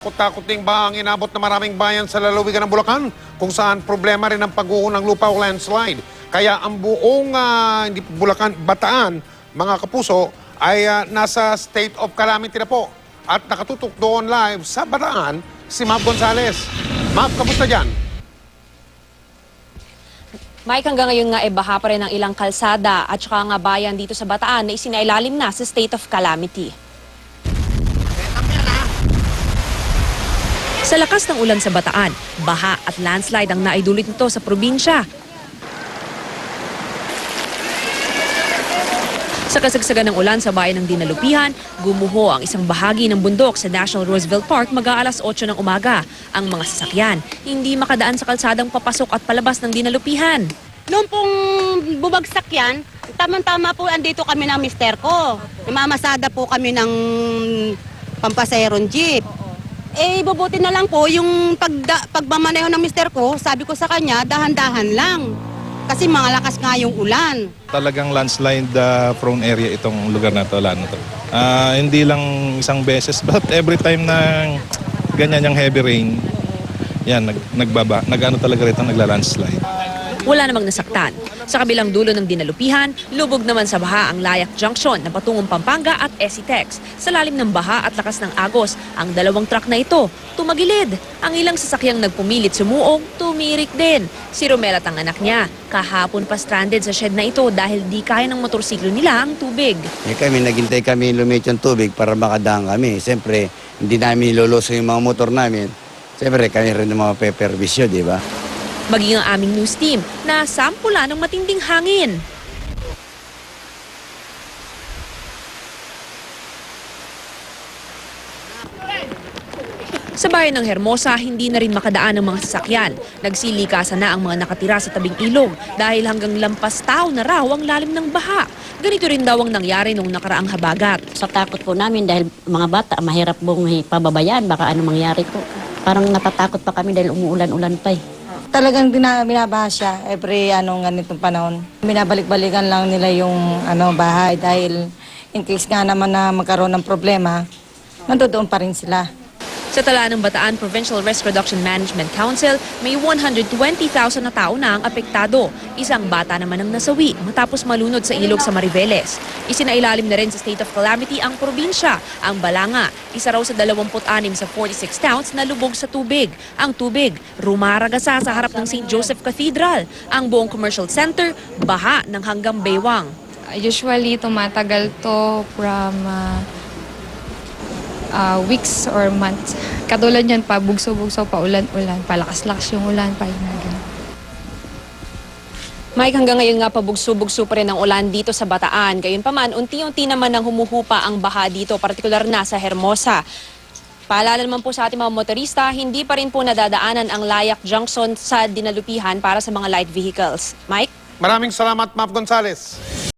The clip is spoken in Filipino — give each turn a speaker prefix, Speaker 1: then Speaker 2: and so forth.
Speaker 1: Takot-takoting ba ang inabot na maraming bayan sa lalawigan ng Bulacan kung saan problema rin ang pagguho ng lupa o landslide. Kaya ang buong hindi Bulacan, Bataan, mga kapuso, ay nasa state of calamity na po. At nakatutok doon live sa Bataan si Mav Gonzales. Mav, kamusta dyan?
Speaker 2: Mike, hanggang ngayon nga baha pa rin ang ilang kalsada at saka nga bayan dito sa Bataan na isinailalim na sa state of calamity. Sa lakas ng ulan sa Bataan, baha at landslide ang naidulot nito sa probinsya. Sa kasagsagan ng ulan sa bayan ng Dinalupihan, gumuho ang isang bahagi ng bundok sa National Roosevelt Park mag-aalas 8 ng umaga. Ang mga sasakyan hindi makadaan sa kalsadang papasok at palabas ng Dinalupihan.
Speaker 3: Noong pong bumagsak yan, tamang-tama po andito kami ng mister ko. Namamasada po kami ng pampasayrong jeep. Eh, bubuti na lang po yung pagmamaneho ng mister ko, sabi ko sa kanya, dahan-dahan lang. Kasi mga lakas nga yung ulan.
Speaker 4: Talagang landslide prone area itong lugar na to, Lano. Hindi lang isang beses, but every time na ganyan yung heavy rain, yan, nag-ano talaga rito, nagla-landslide.
Speaker 2: Wala namang nasaktan. Sa kabilang dulo ng Dinalupihan, lubog naman sa baha ang Layak Junction na patungong Pampanga at Esitex. Sa lalim ng baha at lakas ng agos, ang dalawang truck na ito tumagilid. Ang ilang sasakyang nagpumilit sumuong, tumirik din. Si Romel at ang anak niya, kahapon pa stranded sa shed na ito dahil di kaya ng motorsiklo nila ang tubig.
Speaker 5: Naghintay kami lumit yung tubig para makadaan kami. Siyempre, hindi namin iloloso yung mga motor namin. Siyempre, kami rin ng mga pepervisyo, di ba?
Speaker 2: Maging ang aming news team na sampula ng matinding hangin. Sa bayan ng Hermosa, hindi na rin makadaan ang mga sasakyan. Nagsilikasan na ang mga nakatira sa tabing ilog dahil hanggang lampas tao na raw ang lalim ng baha. Ganito rin daw ang nangyari nung nakaraang habagat.
Speaker 3: Sa takot po namin dahil mga bata, mahirap pong pababayaan, baka ano mangyari po. Parang natatakot pa kami dahil umuulan-ulan pa eh.
Speaker 6: Talagang binabaha siya every ganitong panahon. Binabalik-balikan lang nila yung bahay dahil in case nga naman na magkaroon ng problema, nandoon pa rin sila.
Speaker 2: Sa tala ng Bataan Provincial Risk Reduction Management Council, may 120,000 na tao na ang apektado. Isang bata naman ang nasawi matapos malunod sa ilog sa Mariveles. Isinailalim na rin sa state of calamity ang probinsya. Ang Balanga, isa raw sa 26 sa 46 towns na lubog sa tubig. Ang tubig, rumaragasa sa harap ng St. Joseph Cathedral. Ang buong commercial center, baha ng hanggang baywang.
Speaker 7: Usually, tumatagal to from weeks or months. Katulad yan pa, bugso-bugso, pa ulan-ulan, palakas-lakas yung ulan, pa yun.
Speaker 2: Mike, hanggang ngayon nga pabugso-bugso pa rin ang ulan dito sa Bataan. Gayunpaman, unti-unti naman nang humuhupa ang baha dito, partikular na sa Hermosa. Paalala naman po sa ating mga motorista, hindi pa rin po nadadaanan ang Layak Junction sa Dinalupihan para sa mga light vehicles. Mike?
Speaker 1: Maraming salamat, Mav Gonzales.